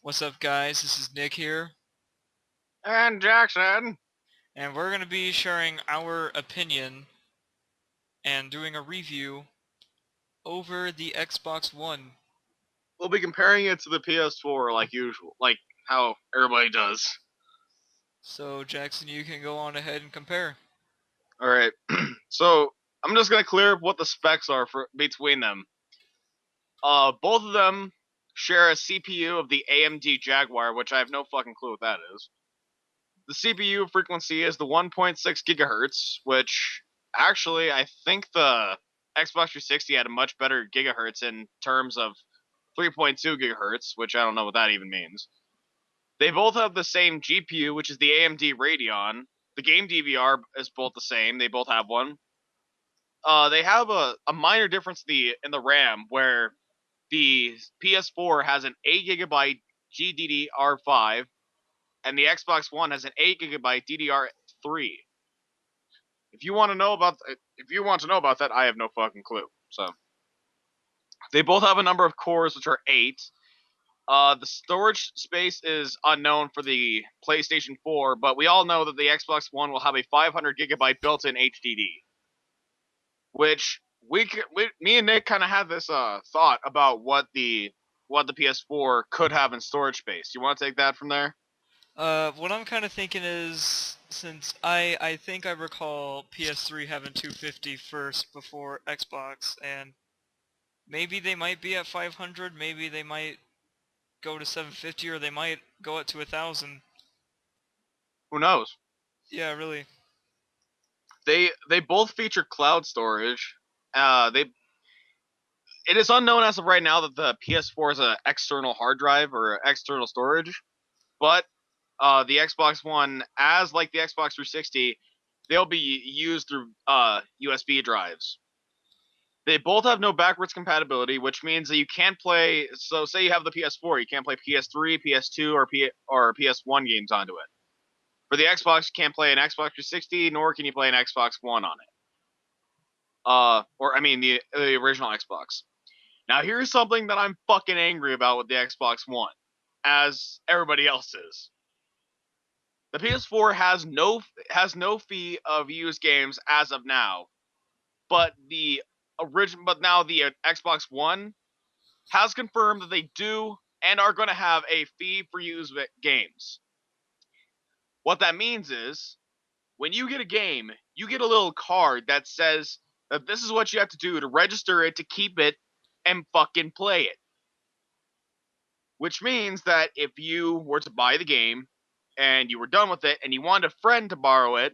What's up, guys? This is Nick here, And Jackson. and we're going to be sharing our opinion and doing a review over the Xbox One. We'll be comparing it to the PS4 like usual, like how everybody does. So, Jackson, you can go on ahead and compare. Alright, so I'm just gonna clear up what the specs are for between them. Both of them share a CPU of the AMD Jaguar, which I have no fucking clue what that is. The CPU frequency is the 1.6 gigahertz, which actually I think the Xbox 360 had a much better gigahertz in terms of 3.2 gigahertz, which I don't know what that even means. They both have the same GPU, which is the AMD Radeon. The game DVR is both the same. They both have one. They have a minor difference in the RAM, where the PS4 has an 8 gigabyte GDDR5, and the Xbox One has an 8 gigabyte DDR3. If you want to know about that, I have no fucking clue. So they both have a number of cores, which are 8. The storage space is unknown for the PlayStation 4, but we all know that the Xbox One will have a 500 gigabyte built-in HDD, which me and Nick kind of had this thought about what the PS4 could have in storage space. You want to take that from there? What I'm kind of thinking is, since I think I recall PS3 having 250 first before Xbox, and maybe they might be at 500, maybe they might go to 750, or they might go up to 1,000. Who knows? Yeah, really. They both feature cloud storage. They It is unknown as of right now that the PS4 is an external hard drive or external storage, but the Xbox One, as like the Xbox 360, they'll be used through USB drives. They both have no backwards compatibility, which means that you can't play. So, say you have the PS4, you can't play PS3, PS2, or PS1 games onto it. For the Xbox, you can't play an Xbox 360, nor can you play an Xbox One on it. Or I mean the original Xbox. Now, here's something that I'm fucking angry about with the Xbox One, as everybody else is. The PS4 has no fee of used games as of now, but now the Xbox One has confirmed that they do and are going to have a fee for used games. What that means is, when you get a game, you get a little card that says that this is what you have to do to register it, to keep it, and fucking play it. Which means that if you were to buy the game and you were done with it and you wanted a friend to borrow it,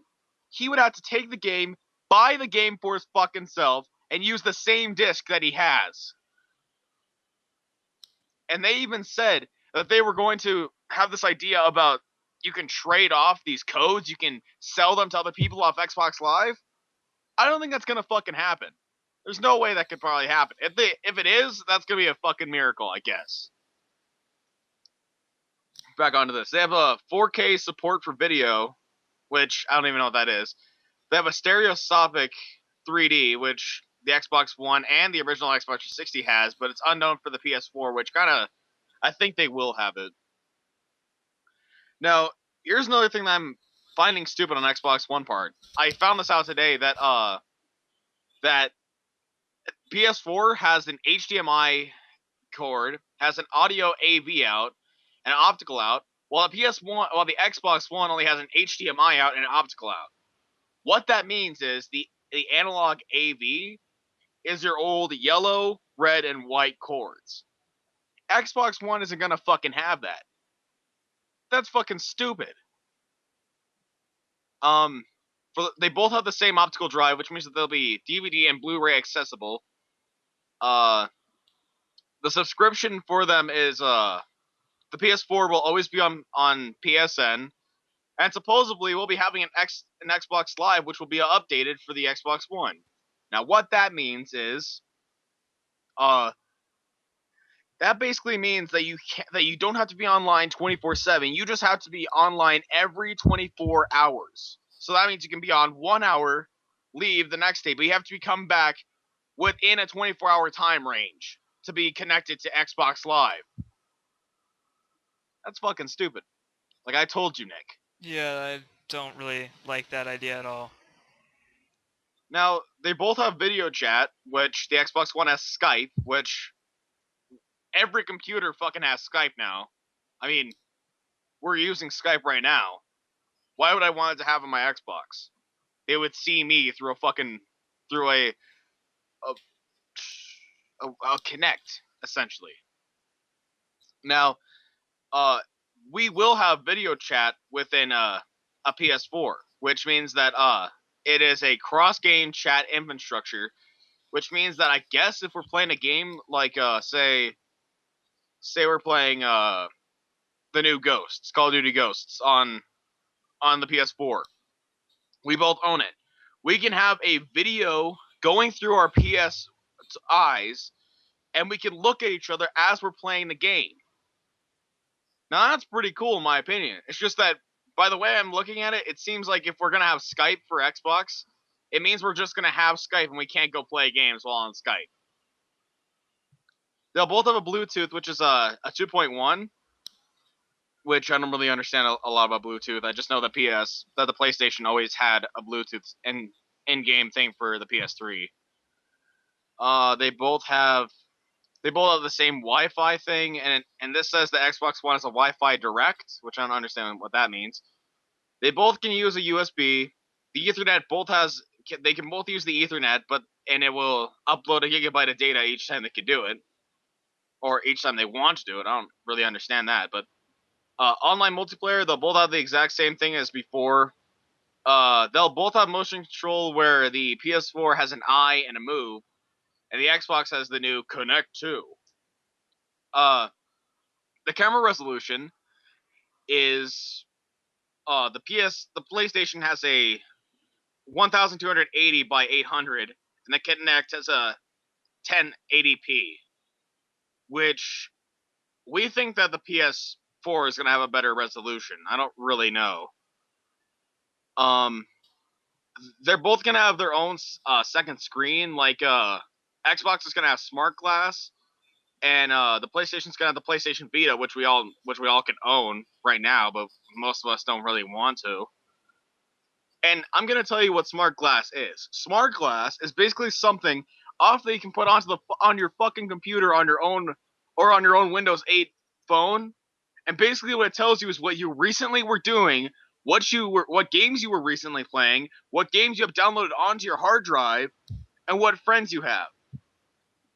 he would have to take the game, buy the game for his fucking self, and use the same disc that he has. And they even said that they were going to have this idea about you can trade off these codes, you can sell them to other people off Xbox Live. I don't think that's gonna fucking happen. There's no way that could probably happen. If it is, that's gonna be a fucking miracle, I guess. Back onto this. They have a 4K support for video, which I don't even know what that is. They have a stereoscopic 3D, which the Xbox One and the original Xbox 360 has, but it's unknown for the PS4, which kind of, I think they will have it. Now, here's another thing that I'm finding stupid on Xbox One part. I found this out today that PS4 has an HDMI cord, has an audio AV out, and an optical out, while the Xbox One only has an HDMI out and an optical out. What that means is the analog AV is your old yellow, red, and white cords. Xbox One isn't gonna fucking have that. That's fucking stupid. Um, they both have the same optical drive, which means that they'll be DVD and Blu-ray accessible. Uh, the subscription for them is the PS4 will always be on PSN, and supposedly we'll be having an Xbox Live, which will be updated for the Xbox One. Now, what that means is, uh, that basically means that you don't have to be online 24/7. You just have to be online every 24 hours. So that means you can be on 1 hour, leave the next day, but you have to come back within a 24-hour time range to be connected to Xbox Live. That's fucking stupid. Like I told you, Nick. Yeah, I don't really like that idea at all. Now, they both have video chat, which the Xbox One has Skype, which every computer fucking has Skype now. I mean, we're using Skype right now. Why would I want it to have on my Xbox? It would see me through a fucking through a Connect, essentially. Now, we will have video chat within a PS4, which means that it is a cross-game chat infrastructure, which means that I guess if we're playing a game like say we're playing the new Ghosts, Call of Duty Ghosts on the PS4, we both own it. We can have a video going through our PS eyes, and we can look at each other as we're playing the game. Now that's pretty cool in my opinion. It's just that by the way I'm looking at it, it seems like if we're gonna have Skype for Xbox, it means we're just gonna have Skype and we can't go play games while on Skype. They'll both have a Bluetooth, which is a 2.1, which I don't really understand a lot about Bluetooth. I just know that the PlayStation always had a Bluetooth in-game thing for the PS3. They both have the same Wi-Fi thing, and this says the Xbox One is a Wi-Fi Direct, which I don't understand what that means. They both can use a USB. The Ethernet they can both use the Ethernet, and it will upload a gigabyte of data each time they can do it, or each time they want to do it. I don't really understand that, but online multiplayer, they'll both have the exact same thing as before. They'll both have motion control where the PS4 has an eye and a move, and the Xbox has the new Kinect 2. The camera resolution is the PlayStation has a 1280 by 800, and the Kinect has a 1080p, which we think that the PS4 is going to have a better resolution. I don't really know. They're both going to have their own second screen. Like Xbox is going to have Smart Glass, and the PlayStation's going to have the PlayStation Vita, which we all can own right now, but most of us don't really want to. And I'm going to tell you what Smart Glass is. Smart Glass is basically something that you can put on your fucking computer on your own Windows 8 phone, and basically what it tells you is what you recently were doing, what games you were recently playing, what games you have downloaded onto your hard drive, and what friends you have.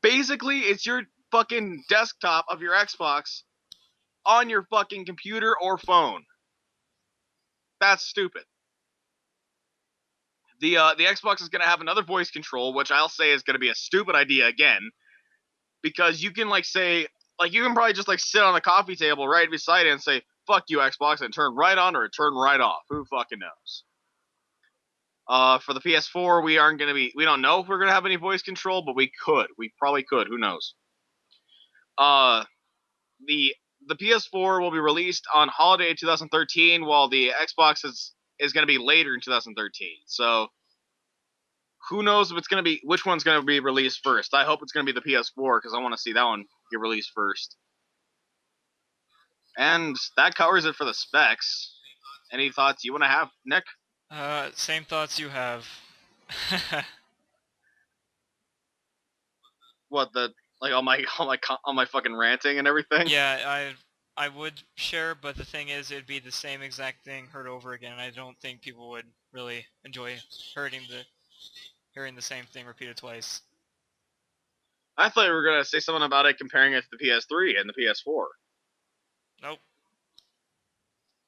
Basically, it's your fucking desktop of your Xbox on your fucking computer or phone. That's stupid. The Xbox is going to have another voice control, which I'll say is going to be a stupid idea again, because you can you can probably just sit on the coffee table right beside it and say, fuck you, Xbox, and turn right on or turn right off. Who fucking knows? For the PS4, we don't know if we're going to have any voice control, but we could. We probably could. Who knows? The PS4 will be released on holiday 2013, while the Xbox is going to be later in 2013. So who knows which one's going to be released first. I hope it's going to be the PS4 because I want to see that one get released first. And that covers it for the specs. Any thoughts you want to have, Nick? Same thoughts you have. What, all my fucking ranting and everything? Yeah, I would share, but the thing is, it'd be the same exact thing heard over again. I don't think people would really enjoy hearing the same thing repeated twice. I thought you were gonna say something about it comparing it to the PS3 and the PS4. Nope.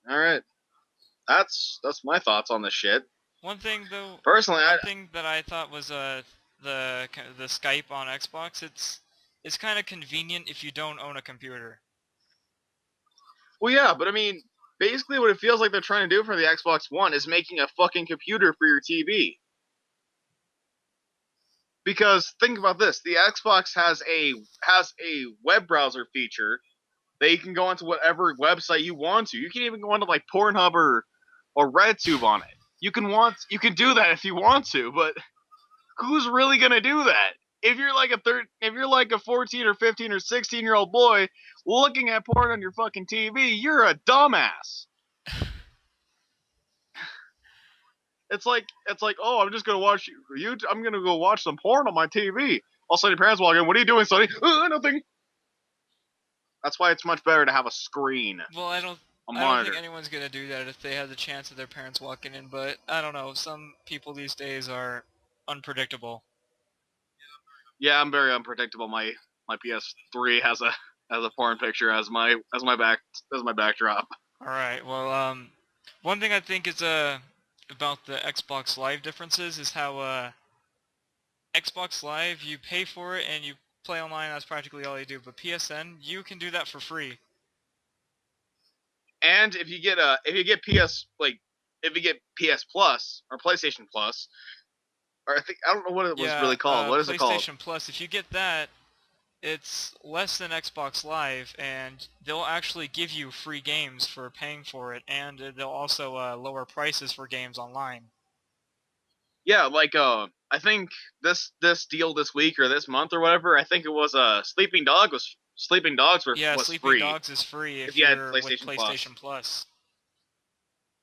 All right, that's my thoughts on this shit. One thing though, personally, thing that I thought was the Skype on Xbox. It's kind of convenient if you don't own a computer. Well, yeah, but I mean, basically what it feels like they're trying to do for the Xbox One is making a fucking computer for your TV. Because think about this, the Xbox has a web browser feature that you can go onto whatever website you want to. You can even go onto Pornhub or RedTube on it. You can do that if you want to, but who's really gonna do that? if you're like a 14 or 15 or 16-year-old boy looking at porn on your fucking TV, you're a dumbass. It's like, oh, I'm just gonna watch you. I'm gonna go watch some porn on my TV. All of a sudden, your parents walk in. What are you doing, Sonny? Nothing. That's why it's much better to have a screen, Well, a I don't think monitor. anyone's gonna do that if they have the chance of their parents walking in. But I don't know. Some people these days are unpredictable. Yeah, I'm very unpredictable. My PS3 has a porn picture as my backdrop. All right. Well, one thing I think is about the Xbox Live differences is how Xbox Live you pay for it and you play online. That's practically all you do. But PSN you can do that for free. And if you get PS Plus or PlayStation Plus, or I don't know what it was Yeah, really called. What is it called? PlayStation Plus. If you get that, it's less than Xbox Live, and they'll actually give you free games for paying for it, and they'll also lower prices for games online. Yeah, like I think this deal this week or this month or whatever. I think it was Sleeping Dogs Yeah, was Sleeping free Dogs is free if if you had you're with PlayStation Plus. PlayStation Plus.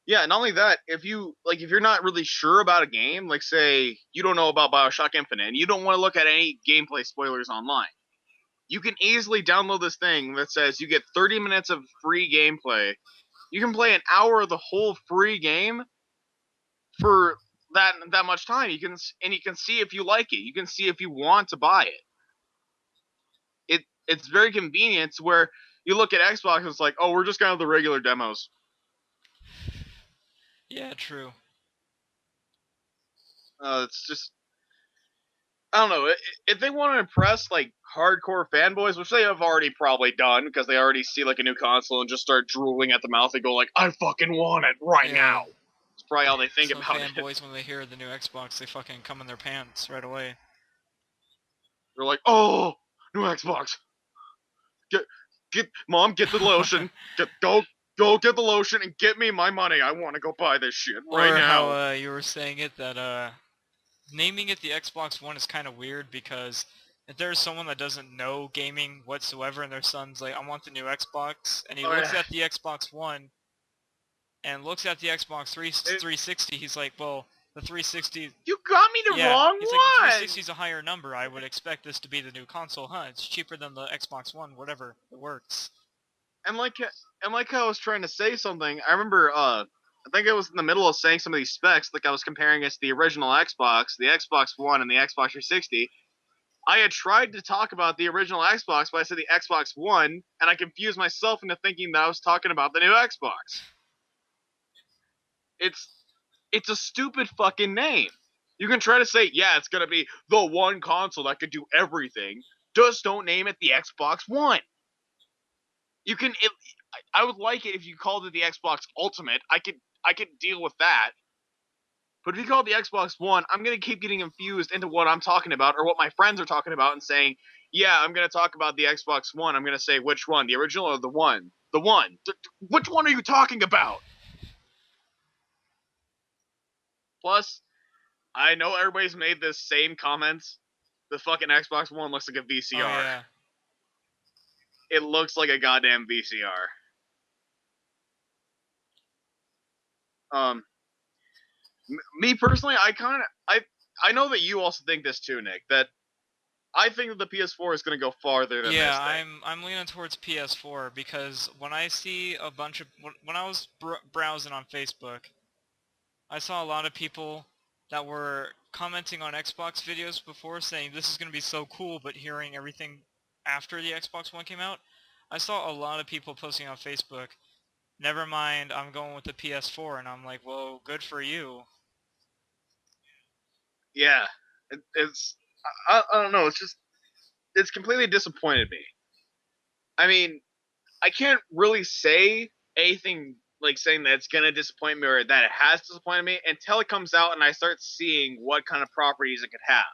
Yeah, not only that, if you're not really sure about a game, like say you don't know about BioShock Infinite and you don't want to look at any gameplay spoilers online, you can easily download this thing that says you get 30 minutes of free gameplay. You can play an hour of the whole free game for that much time. You can see if you like it. You can see if you want to buy it. It's very convenient where you look at Xbox and it's like, oh, we're just gonna have the regular demos. Yeah, true. It's just I don't know. If they want to impress like hardcore fanboys, which they have already probably done because they already see like a new console and just start drooling at the mouth and go like, I fucking want it right Yeah. now. It's probably all they think Some about it. fanboys, when they hear the new Xbox, they fucking come in their pants right away. They're like, oh, new Xbox. Get mom, get the lotion. Go get the lotion and get me my money. I want to go buy this shit right Or how now. you were saying it, that naming it the Xbox One is kind of weird, because if there's someone that doesn't know gaming whatsoever and their son's like, I want the new Xbox, and he Oh, looks yeah. at the Xbox One and looks at the Xbox 360, he's like, well, the 360, You got me the yeah, wrong he's like, the one. 360 is a higher number. I would expect this to be the new console, huh? It's cheaper than the Xbox One, whatever. It works. And like how I was trying to say something. I remember I think I was in the middle of saying some of these specs, like I was comparing it to the original Xbox, the Xbox One, and the Xbox 360. I had tried to talk about the original Xbox, but I said the Xbox One, and I confused myself into thinking that I was talking about the new Xbox. It's it's a stupid fucking name. You can try to say, yeah, it's gonna be the one console that could do everything. Just don't name it the Xbox One. You can. I would like it if you called it the Xbox Ultimate. I could deal with that. But if you call it the Xbox One, I'm gonna keep getting infused into what I'm talking about or what my friends are talking about and saying, yeah, I'm gonna talk about the Xbox One. I'm gonna say which one, the original or the one? The one. Which one are you talking about? Plus, I know everybody's made this same comments. The fucking Xbox One looks like a Oh VCR. yeah. It looks like a goddamn VCR. Um, Me personally, I know that you also think this too, Nick. That I think that the PS4 is going to go farther than Yeah, this thing. I'm leaning towards PS4, because when I see a bunch of when I was browsing on Facebook, I saw a lot of people that were commenting on Xbox videos before, saying this is going to be so cool, but hearing everything after the Xbox One came out, I saw a lot of people posting on Facebook, never mind, I'm going with the PS4, and I'm like, well, good for you. Yeah, it's I don't know. It's completely disappointed me. I mean, I can't really say anything like saying that it's gonna disappoint me or that it has disappointed me until it comes out and I start seeing what kind of properties it could have.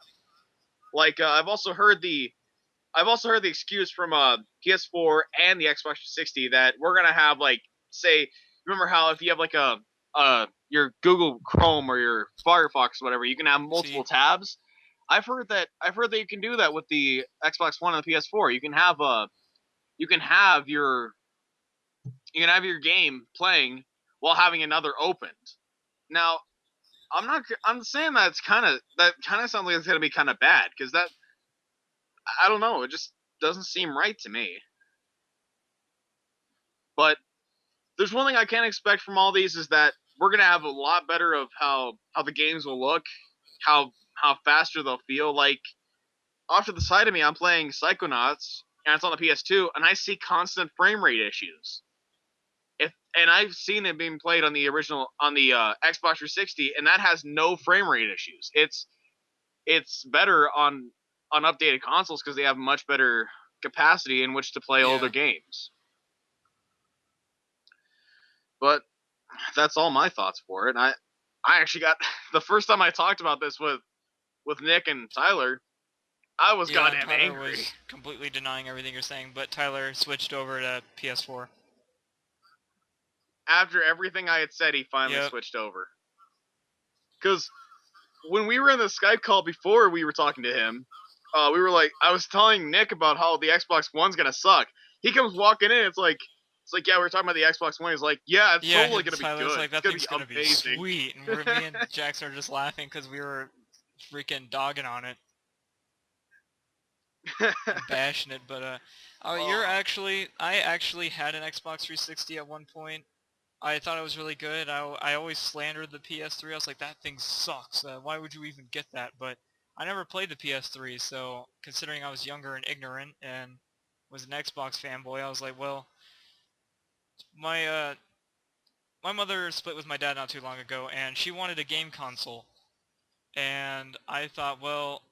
Like I've also heard the excuse from PS4 and the Xbox 360 that we're gonna have like say remember how if you have like a your Google Chrome or your Firefox or whatever you can have multiple See? tabs. I've heard that you can do that with the Xbox One and the PS4. You can have your you can have your game playing while having another opened. Now, I'm saying that kind of sounds like it's gonna be kind of bad because that I don't know. It just doesn't seem right to me. But there's one thing I can't expect from all these is that we're gonna have a lot better of how the games will look, how faster they'll feel. Like off to the side of me, I'm playing Psychonauts and it's on the PS2, and I see constant frame rate issues. And I've seen it being played on the original on the Xbox 360, and that has no frame rate issues. It's better on updated consoles because they have much better capacity in which to play older Yeah. games. But that's all my thoughts for it. And I actually got the first time I talked about this with Nick and Tyler, I was Yeah, and goddamn Tyler angry. was completely denying everything you're saying, but Tyler switched over to PS4. After everything I had said, he finally Yep. switched over. Because when we were in the Skype call before we were talking to him, we were like, I was telling Nick about how the Xbox One's gonna suck. He comes walking in, it's like, yeah, we were talking about the Xbox One. He's like, yeah, it's Yeah, totally gonna be Tyler's good. like, It's that thing's gonna gonna be be amazing. sweet, and me and Jackson are just laughing because we were freaking dogging on it, and bashing it. But you're Oh. I actually had an Xbox 360 at one point. I thought it was really good. I always slandered the PS3. I was like, that thing sucks. Why would you even get that? But I never played the PS3, so considering I was younger and ignorant and was an Xbox fanboy, I was like, well, my my mother split with my dad not too long ago, and she wanted a game console. And I thought, well,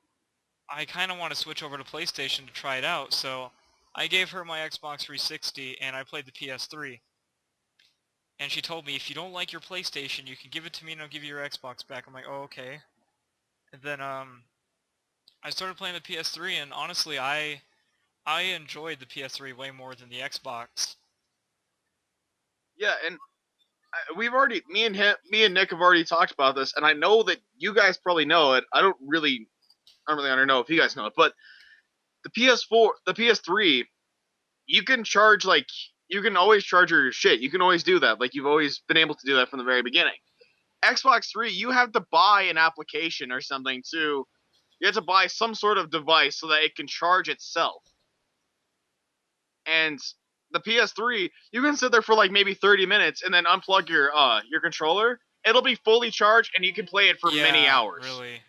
I kind of want to switch over to PlayStation to try it out, so I gave her my Xbox 360, and I played the PS3. And she told me, if you don't like your PlayStation, you can give it to me and I'll give you your Xbox back. I'm like, oh, okay. And then, I started playing the PS3, and honestly, I enjoyed the PS3 way more than the Xbox. Yeah, and we've already me and Nick have already talked about this, and I know that you guys probably know it. I don't really know if you guys know it, but the PS4, the PS3, you can charge like you can always charge your shit. You can always do that. Like you've always been able to do that from the very beginning. Xbox 3, you have to buy an application or something to you have to buy some sort of device so that it can charge itself. And the PS3, you can sit there for like maybe 30 minutes and then unplug your controller. It'll be fully charged and you can play it for many Yeah, hours. really.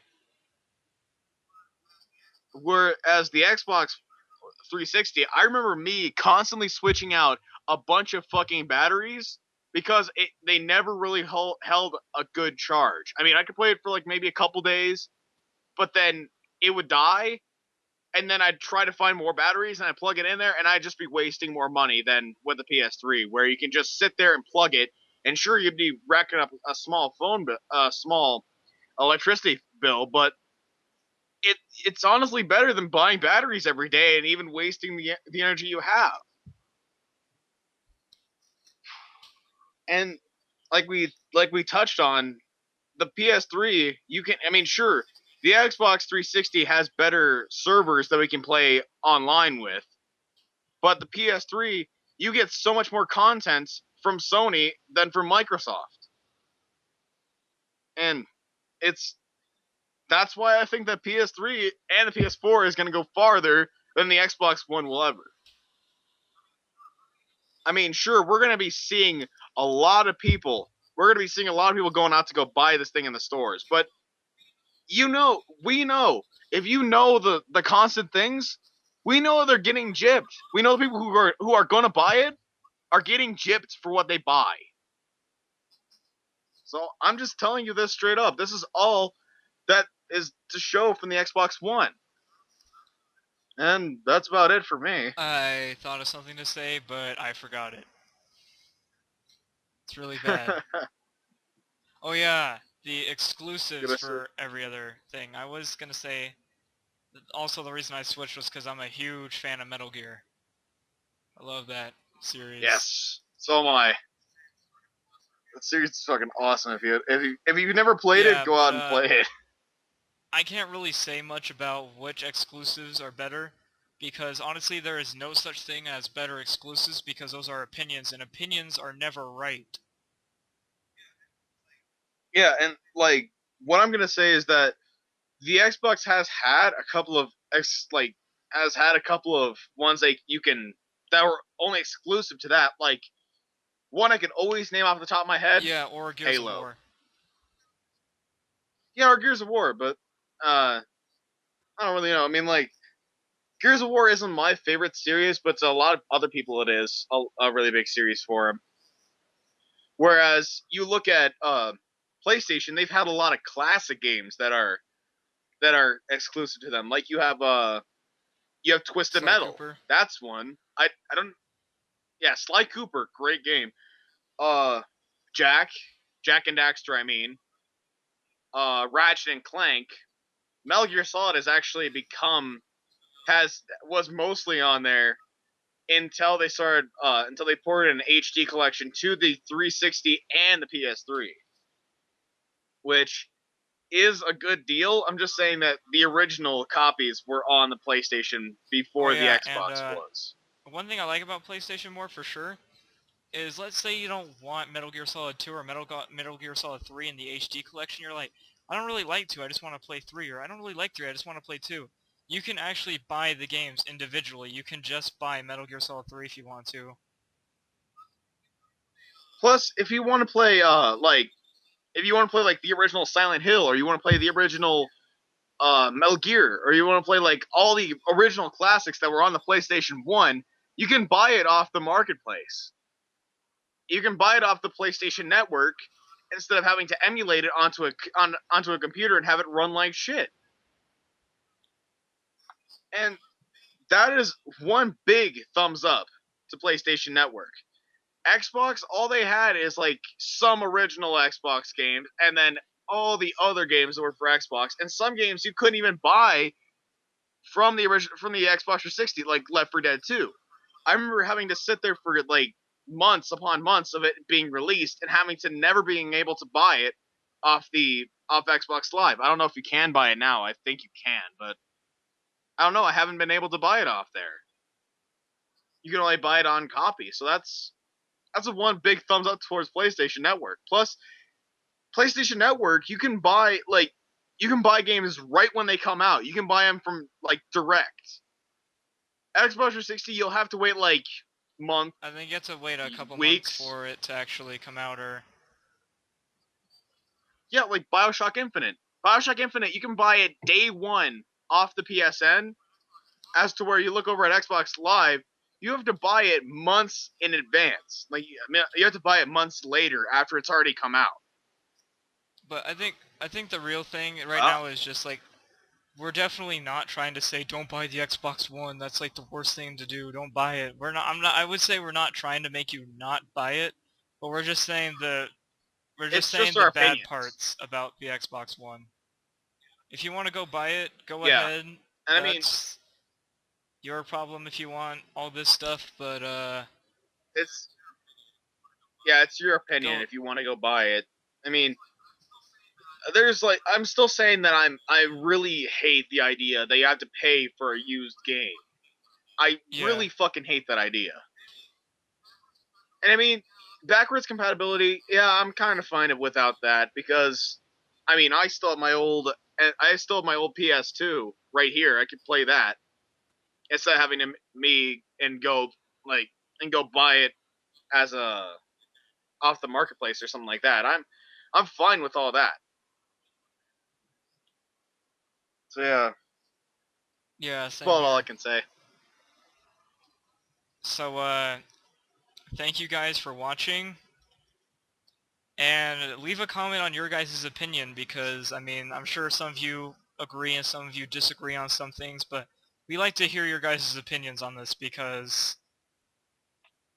Whereas the Xbox 360, I remember me constantly switching out a bunch of fucking batteries because they never really held a good charge. I mean, I could play it for like maybe a couple days, but then it would die, and then I'd try to find more batteries and I'd plug it in there, and I'd just be wasting more money than with the PS3, where you can just sit there and plug it, and sure, you'd be racking up a small a small electricity bill, but it's honestly better than buying batteries every day and even wasting the energy you have. And like we touched on, the PS3, you can I mean sure, the Xbox 360 has better servers that we can play online with, but the PS3, you get so much more content from Sony than from Microsoft. And it's that's why I think that PS3 and the PS4 is going to go farther than the Xbox One will ever. I mean, sure, we're going to be seeing a lot of people. We're going to be seeing a lot of people going out to go buy this thing in the stores. But we know, if you know the constant things, we know they're getting gypped. We know the people who are going to buy it are getting gypped for what they buy. So I'm just telling you this straight up. This is all that is to show from the Xbox One. And that's about it for me. I thought of something to say, but I forgot it. It's really bad. Oh yeah, the exclusives for every other thing. I was gonna say, also the reason I switched was because I'm a huge fan of Metal Gear. I love that series. Yes, so am I. That series is fucking awesome. If you've never played it, go out and play it. I can't really say much about which exclusives are better, because honestly there is no such thing as better exclusives because those are opinions, and opinions are never right. Yeah, and like what I'm gonna say is that the Xbox has had a couple of has had a couple of ones like you can that were only exclusive to that. Like one I can always name off the top of my head, Yeah, or Gears of Halo. War. Yeah, or Gears of War, but I don't really know. I mean, like Gears of War isn't my favorite series, but to a lot of other people it is a really big series for them. Whereas you look at PlayStation, they've had a lot of classic games that are exclusive to them. Like you have Twisted Sly Metal. Cooper. That's one. I don't yeah, Sly Cooper, great game. Uh Jak, Jak and Daxter, I mean. Ratchet and Clank. Metal Gear Solid has actually become has was mostly on there until they started until they ported an HD collection to the 360 and the PS3, which is a good deal. I'm just saying that the original copies were on the PlayStation Oh before the yeah, and Xbox was. one thing I like about PlayStation more for sure is, let's say you don't want Metal Gear Solid 2 or Metal Gear Solid 3 in the HD collection. You're like, I don't really like 2, I just want to play 3, or I don't really like 3, I just want to play 2. You can actually buy the games individually. You can just buy Metal Gear Solid 3 if you want to. Plus, if you want to play if you want to play like the original Silent Hill, or you want to play the original Metal Gear, or you want to play like all the original classics that were on the PlayStation 1, you can buy it off the marketplace. You can buy it off the PlayStation Network instead of having to emulate it onto a computer and have it run like shit. And that is one big thumbs up to PlayStation Network. Xbox, all they had is like some original Xbox games, and then all the other games that were for Xbox, and some games you couldn't even buy from the original from the Xbox 360, like Left 4 Dead 2. I remember having to sit there for like months upon months of it being released and having to never being able to buy it off Xbox Live. I don't know if you can buy it now. I think you can, but I don't know. I haven't been able to buy it off there. You can only buy it on copy, so that's a one big thumbs up towards PlayStation Network. Plus, PlayStation Network, you can buy games right when they come out. You can buy them from like direct. Xbox 360, you'll have to wait like month, I think you have to wait a couple months weeks. for it to actually come out, or... Yeah, like Bioshock Infinite. Bioshock Infinite, you can buy it day one off the PSN. As to where you look over at Xbox Live, you have to buy it months in advance. Like, I mean, you have to buy it months later after it's already come out. But I think the real thing right Uh, now is just like, we're definitely not trying to say don't buy the Xbox One. That's like the worst thing to do. Don't buy it. We're not. I'm not. I would say we're not trying to make you not buy it, but we're just saying it's just the our bad opinions. parts about the Xbox One. If you want to go buy it, go Yeah, ahead. and I mean, That's your problem if you want all this stuff. But it's yeah, it's your opinion go. if you want to go buy it. I mean, there's like I'm still saying that I really hate the idea that you have to pay for a used game. I Yeah. really fucking hate that idea. And I mean, backwards compatibility, yeah, I'm kind of fine without that because I mean, I still have my old PS2 right here. I could play that instead of having to me and go buy it as a off the marketplace or something like that. I'm fine with all that. So yeah, that's Yeah. Same about all I here. can say. So thank you guys for watching. And leave a comment on your guys' opinion, because, I mean, I'm sure some of you agree and some of you disagree on some things, but we like to hear your guys' opinions on this, because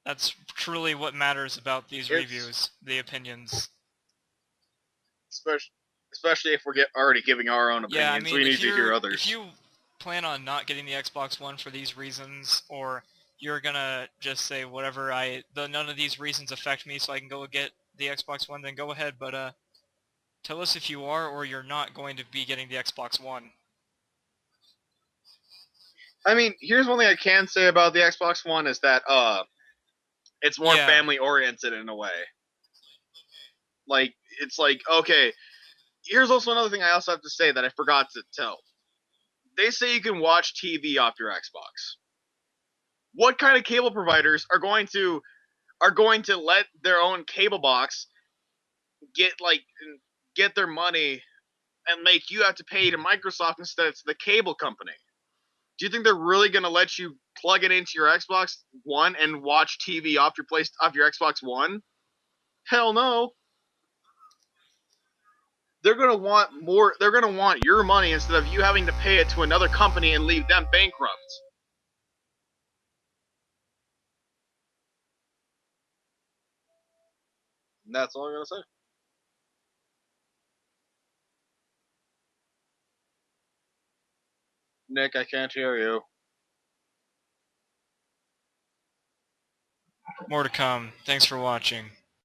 that's truly what matters about these It's reviews, the opinions. especially especially if we're already giving our own Yeah, I opinions, we mean, need to hear if others. you plan on not getting the Xbox One for these reasons, or you're gonna just say whatever, none of these reasons affect me, so I can go get the Xbox One, then go ahead, but Tell us if you are or you're not going to be getting the Xbox One. I mean, here's one thing I can say about the Xbox One is that it's more Yeah. family oriented in a way. Like it's like okay, here's also another thing I also have to say that I forgot to tell. They say you can watch TV off your Xbox. What kind of cable providers are going to let their own cable box get get their money and make you have to pay to Microsoft instead of to the cable company? Do you think they're really going to let you plug it into your Xbox One and watch TV off your Xbox One? Hell no. They're going to want more. They're going to want your money instead of you having to pay it to another company and leave them bankrupt. And that's all I got to say. Nick, I can't hear you. More to come. Thanks for watching.